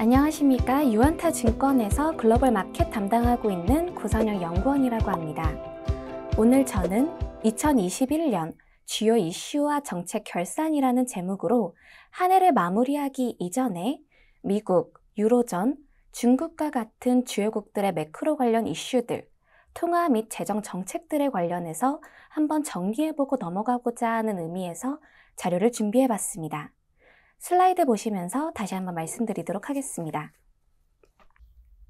안녕하십니까. 유안타 증권에서 글로벌 마켓 담당하고 있는 구선영 연구원이라고 합니다. 오늘 저는 2021년 주요 이슈와 정책 결산이라는 제목으로 한 해를 마무리하기 이전에 미국, 유로존, 중국과 같은 주요국들의 매크로 관련 이슈들, 통화 및 재정 정책들에 관련해서 한번 정리해보고 넘어가고자 하는 의미에서 자료를 준비해봤습니다. 슬라이드 보시면서 다시 한번 말씀드리도록 하겠습니다.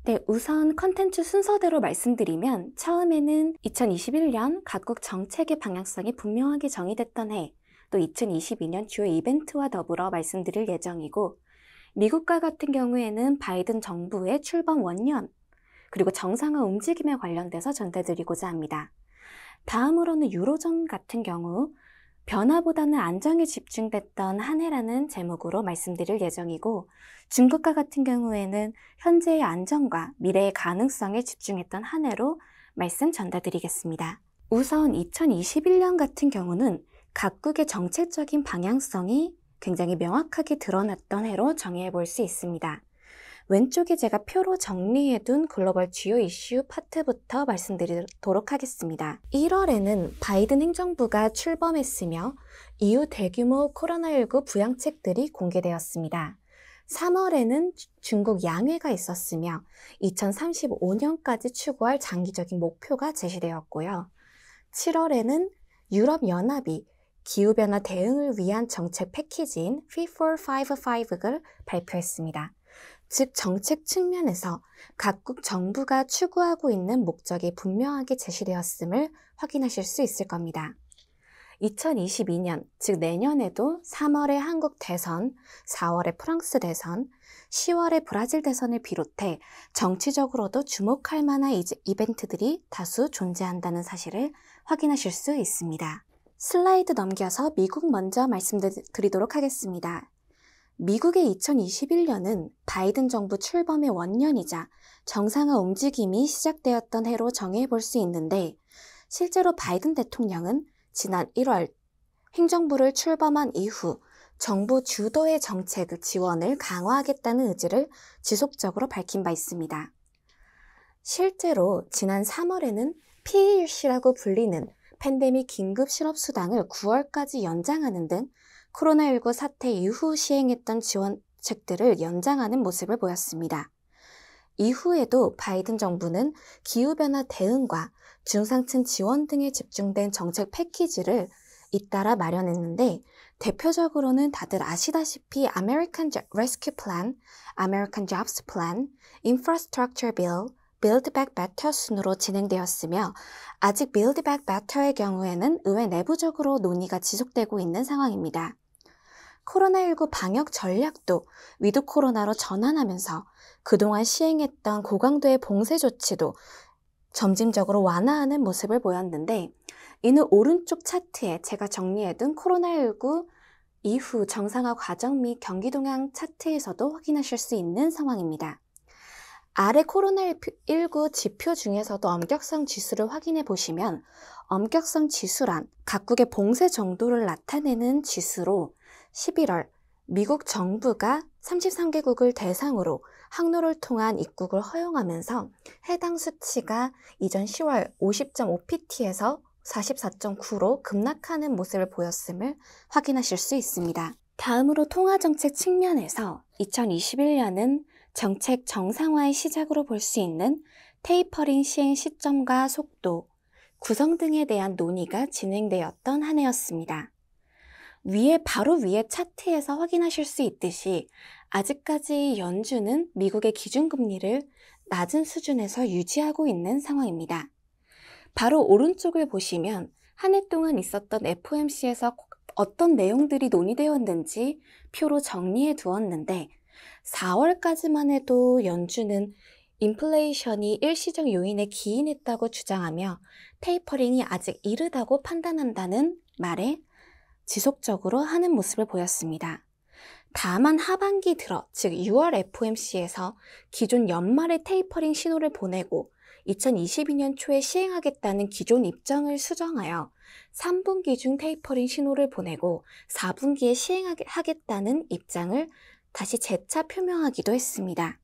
네, 우선 컨텐츠 순서대로 말씀드리면 처음에는 2021년 각국 정책의 방향성이 분명하게 정의됐던 해, 또 2022년 주요 이벤트와 더불어 말씀드릴 예정이고, 미국과 같은 경우에는 바이든 정부의 출범 원년, 그리고 정상화 움직임에 관련돼서 전달드리고자 합니다. 다음으로는 유로존 같은 경우 변화보다는 안정에 집중됐던 한 해라는 제목으로 말씀드릴 예정이고, 중국과 같은 경우에는 현재의 안정과 미래의 가능성에 집중했던 한 해로 말씀 전달드리겠습니다. 우선 2021년 같은 경우는 각국의 정책적인 방향성이 굉장히 명확하게 드러났던 해로 정의해 볼 수 있습니다. 왼쪽에 제가 표로 정리해둔 글로벌 주요 이슈 파트부터 말씀드리도록 하겠습니다. 1월에는 바이든 행정부가 출범했으며 이후 대규모 코로나19 부양책들이 공개되었습니다. 3월에는 중국 양회가 있었으며 2035년까지 추구할 장기적인 목표가 제시되었고요. 7월에는 유럽연합이 기후변화 대응을 위한 정책 패키지인 Fit for 55를 발표했습니다. 즉 정책 측면에서 각국 정부가 추구하고 있는 목적이 분명하게 제시되었음을 확인하실 수 있을 겁니다. 2022년, 즉 내년에도 3월에 한국 대선, 4월에 프랑스 대선, 10월에 브라질 대선을 비롯해 정치적으로도 주목할 만한 이벤트들이 다수 존재한다는 사실을 확인하실 수 있습니다. 슬라이드 넘겨서 미국 먼저 말씀드리도록 하겠습니다. 미국의 2021년은 바이든 정부 출범의 원년이자 정상화 움직임이 시작되었던 해로 정의해 볼 수 있는데, 실제로 바이든 대통령은 지난 1월 행정부를 출범한 이후 정부 주도의 정책 지원을 강화하겠다는 의지를 지속적으로 밝힌 바 있습니다. 실제로 지난 3월에는 PAC라고 불리는 팬데믹 긴급 실업수당을 9월까지 연장하는 등 코로나19 사태 이후 시행했던 지원책들을 연장하는 모습을 보였습니다. 이후에도 바이든 정부는 기후변화 대응과 중상층 지원 등에 집중된 정책 패키지를 잇따라 마련했는데, 대표적으로는 다들 아시다시피 American Rescue Plan, American Jobs Plan, Infrastructure Bill, Build Back Better 순으로 진행되었으며, 아직 Build Back Better의 경우에는 의회 내부적으로 논의가 지속되고 있는 상황입니다. 코로나19 방역 전략도 위드 코로나로 전환하면서 그동안 시행했던 고강도의 봉쇄 조치도 점진적으로 완화하는 모습을 보였는데, 이는 오른쪽 차트에 제가 정리해둔 코로나19 이후 정상화 과정 및 경기 동향 차트에서도 확인하실 수 있는 상황입니다. 아래 코로나19 지표 중에서도 엄격성 지수를 확인해 보시면, 엄격성 지수란 각국의 봉쇄 정도를 나타내는 지수로 11월 미국 정부가 33개국을 대상으로 항로를 통한 입국을 허용하면서 해당 수치가 이전 10월 50.5pt에서 44.9로 급락하는 모습을 보였음을 확인하실 수 있습니다. 다음으로 통화정책 측면에서 2021년은 정책 정상화의 시작으로 볼 수 있는 테이퍼링 시행 시점과 속도, 구성 등에 대한 논의가 진행되었던 한 해였습니다. 바로 위에 차트에서 확인하실 수 있듯이 아직까지 연준은 미국의 기준금리를 낮은 수준에서 유지하고 있는 상황입니다. 바로 오른쪽을 보시면 한 해 동안 있었던 FOMC에서 어떤 내용들이 논의되었는지 표로 정리해 두었는데, 4월까지만 해도 연준은 인플레이션이 일시적 요인에 기인했다고 주장하며 테이퍼링이 아직 이르다고 판단한다는 말에 지속적으로 하는 모습을 보였습니다. 다만 하반기 들어, 즉 6월 FOMC에서 기존 연말에 테이퍼링 신호를 보내고 2022년 초에 시행하겠다는 기존 입장을 수정하여 3분기 중 테이퍼링 신호를 보내고 4분기에 시행하겠다는 입장을 다시 재차 표명하기도 했습니다.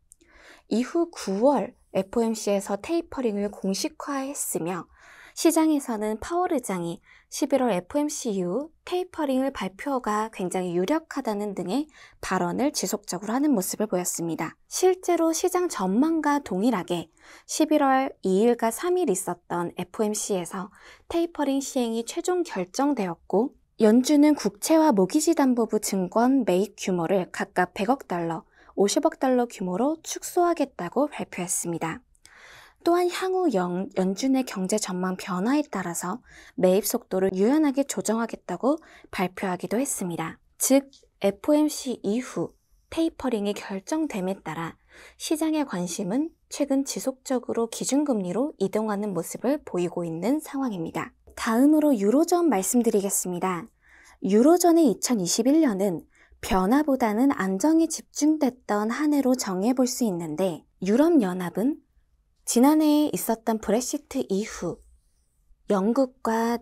이후 9월 FOMC에서 테이퍼링을 공식화했으며 시장에서는 파월 의장이 11월 FOMC 이후 테이퍼링을 발표가 굉장히 유력하다는 등의 발언을 지속적으로 하는 모습을 보였습니다. 실제로 시장 전망과 동일하게 11월 2일과 3일 있었던 FOMC에서 테이퍼링 시행이 최종 결정되었고 연준은 국채와 모기지담보부 증권 매입 규모를 각각 100억 달러, 50억 달러 규모로 축소하겠다고 발표했습니다. 또한 향후 연준의 경제 전망 변화에 따라서 매입 속도를 유연하게 조정하겠다고 발표하기도 했습니다. 즉, FOMC 이후 테이퍼링이 결정됨에 따라 시장의 관심은 최근 지속적으로 기준금리로 이동하는 모습을 보이고 있는 상황입니다. 다음으로 유로존 말씀드리겠습니다. 유로존의 2021년은 변화보다는 안정에 집중됐던 한 해로 정의해볼 수 있는데 유럽연합은 지난해에 있었던 브렉시트 이후 영국과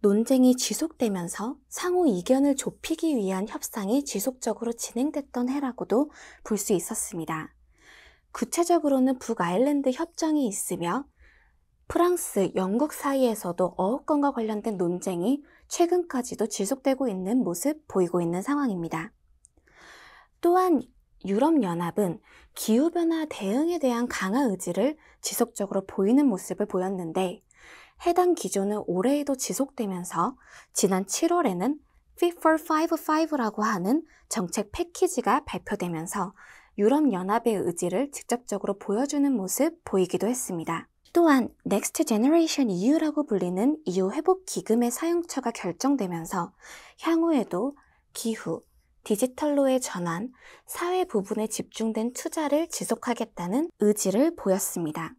논쟁이 지속되면서 상호 이견을 좁히기 위한 협상이 지속적으로 진행됐던 해라고도 볼 수 있었습니다. 구체적으로는 북아일랜드 협정이 있으며 프랑스, 영국 사이에서도 어업권과 관련된 논쟁이 최근까지도 지속되고 있는 모습 보이고 있는 상황입니다. 또한 유럽연합은 기후변화 대응에 대한 강화 의지를 지속적으로 보이는 모습을 보였는데 해당 기조는 올해에도 지속되면서 지난 7월에는 Fit for 55라고 하는 정책 패키지가 발표되면서 유럽연합의 의지를 직접적으로 보여주는 모습 보이기도 했습니다. 또한 Next Generation EU라고 불리는 EU 회복 기금의 사용처가 결정되면서 향후에도 기후, 디지털로의 전환, 사회 부분에 집중된 투자를 지속하겠다는 의지를 보였습니다.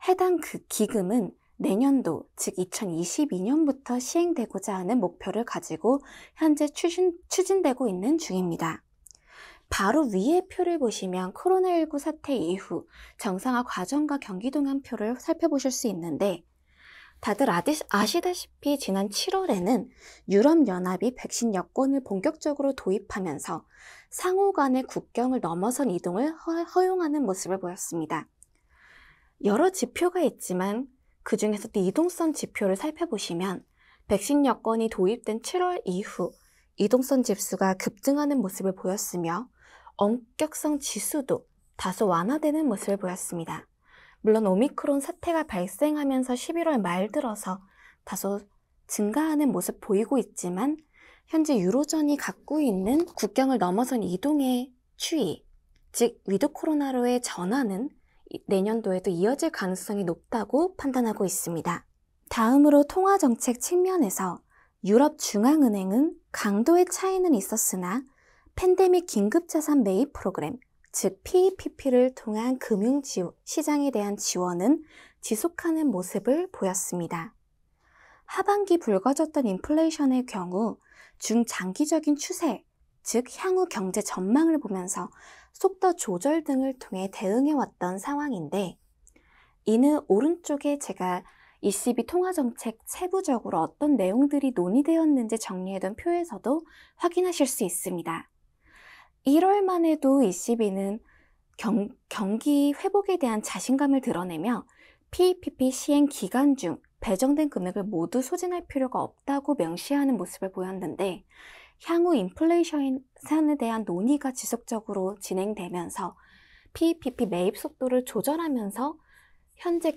해당 그 기금은 내년도, 즉 2022년부터 시행되고자 하는 목표를 가지고 현재 추진되고 있는 중입니다. 바로 위의 표를 보시면 코로나19 사태 이후 정상화 과정과 경기 동향표를 살펴보실 수 있는데 다들 아시다시피 지난 7월에는 유럽연합이 백신 여권을 본격적으로 도입하면서 상호 간의 국경을 넘어선 이동을 허용하는 모습을 보였습니다. 여러 지표가 있지만 그 중에서도 이동성 지표를 살펴보시면 백신 여권이 도입된 7월 이후 이동성 지수가 급증하는 모습을 보였으며 엄격성 지수도 다소 완화되는 모습을 보였습니다. 물론 오미크론 사태가 발생하면서 11월 말 들어서 다소 증가하는 모습 보이고 있지만 현재 유로존이 갖고 있는 국경을 넘어선 이동의 추이, 즉 위드 코로나로의 전환은 내년도에도 이어질 가능성이 높다고 판단하고 있습니다. 다음으로 통화정책 측면에서 유럽중앙은행은 강도의 차이는 있었으나 팬데믹 긴급자산 매입 프로그램, 즉 PEPP를 통한 시장에 대한 지원은 지속하는 모습을 보였습니다. 하반기 불거졌던 인플레이션의 경우 중장기적인 추세, 즉 향후 경제 전망을 보면서 속도 조절 등을 통해 대응해왔던 상황인데 이는 오른쪽에 제가 ECB 통화정책 세부적으로 어떤 내용들이 논의되었는지 정리해둔 표에서도 확인하실 수 있습니다. 1월만 해도 ECB는 경기 회복에 대한 자신감을 드러내며 PEPP 시행 기간 중 배정된 금액을 모두 소진할 필요가 없다고 명시하는 모습을 보였는데 향후 인플레이션에 대한 논의가 지속적으로 진행되면서 PEPP 매입 속도를 조절하면서 현재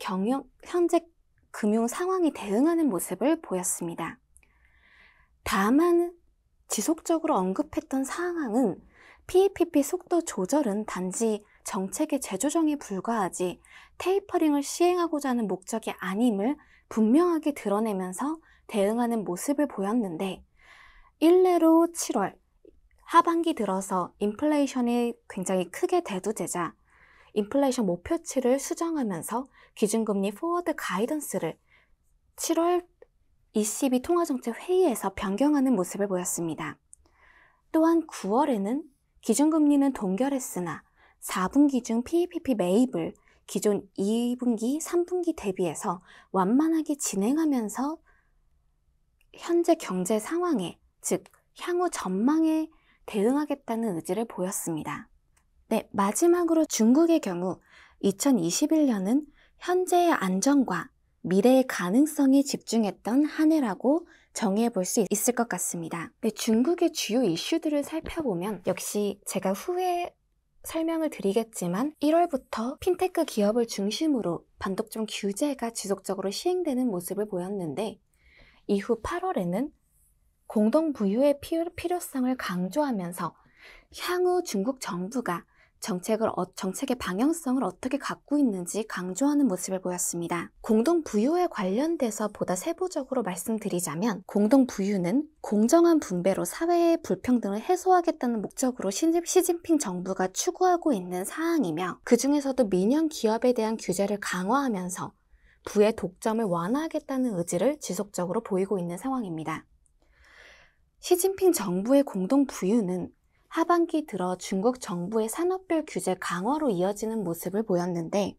금융 상황에 대응하는 모습을 보였습니다. 다만 지속적으로 언급했던 사항은 PEPP 속도 조절은 단지 정책의 재조정에 불과하지 테이퍼링을 시행하고자 하는 목적이 아님을 분명하게 드러내면서 대응하는 모습을 보였는데 일례로 7월 하반기 들어서 인플레이션이 굉장히 크게 대두되자 인플레이션 목표치를 수정하면서 기준금리 포워드 가이던스를 7월 ECB 통화정책 회의에서 변경하는 모습을 보였습니다. 또한 9월에는 기준금리는 동결했으나 4분기 중 PEPP 매입을 기존 2분기, 3분기 대비해서 완만하게 진행하면서 현재 경제 상황에, 즉 향후 전망에 대응하겠다는 의지를 보였습니다. 네, 마지막으로 중국의 경우 2021년은 현재의 안정과 미래의 가능성에 집중했던 한 해라고 정의해 볼 수 있을 것 같습니다. 네, 중국의 주요 이슈들을 살펴보면 역시 제가 후에 설명을 드리겠지만 1월부터 핀테크 기업을 중심으로 반독점 규제가 지속적으로 시행되는 모습을 보였는데 이후 8월에는 공동 부유의 필요성을 강조하면서 향후 중국 정부가 정책의 방향성을 어떻게 갖고 있는지 강조하는 모습을 보였습니다. 공동 부유에 관련돼서 보다 세부적으로 말씀드리자면 공동 부유는 공정한 분배로 사회의 불평등을 해소하겠다는 목적으로 시진핑 정부가 추구하고 있는 사항이며 그 중에서도 민영 기업에 대한 규제를 강화하면서 부의 독점을 완화하겠다는 의지를 지속적으로 보이고 있는 상황입니다. 시진핑 정부의 공동 부유는 하반기 들어 중국 정부의 산업별 규제 강화로 이어지는 모습을 보였는데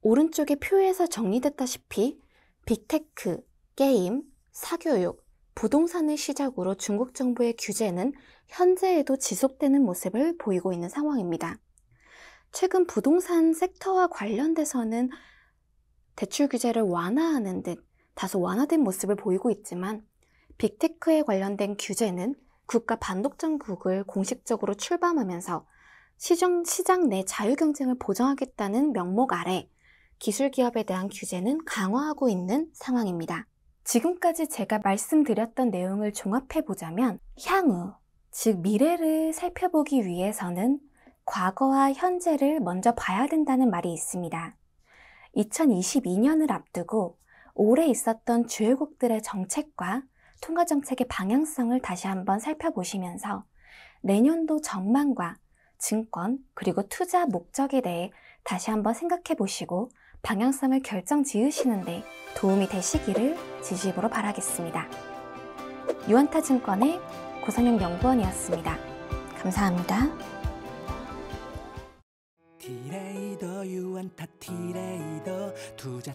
오른쪽의 표에서 정리됐다시피 빅테크, 게임, 사교육, 부동산을 시작으로 중국 정부의 규제는 현재에도 지속되는 모습을 보이고 있는 상황입니다. 최근 부동산 섹터와 관련돼서는 대출 규제를 완화하는 듯 다소 완화된 모습을 보이고 있지만 빅테크에 관련된 규제는 국가 반독점국을 공식적으로 출범하면서 시장 내 자유경쟁을 보장하겠다는 명목 아래 기술기업에 대한 규제는 강화하고 있는 상황입니다. 지금까지 제가 말씀드렸던 내용을 종합해보자면 향후, 즉 미래를 살펴보기 위해서는 과거와 현재를 먼저 봐야 된다는 말이 있습니다. 2022년을 앞두고 올해 있었던 주요국들의 정책과 통화정책의 방향성을 다시 한번 살펴보시면서 내년도 전망과 증권 그리고 투자 목적에 대해 다시 한번 생각해 보시고 방향성을 결정 지으시는 데 도움이 되시기를 진심으로 바라겠습니다. 유안타증권의 고선영 연구원이었습니다. 감사합니다. 티레이더 유안타 티레이더 투자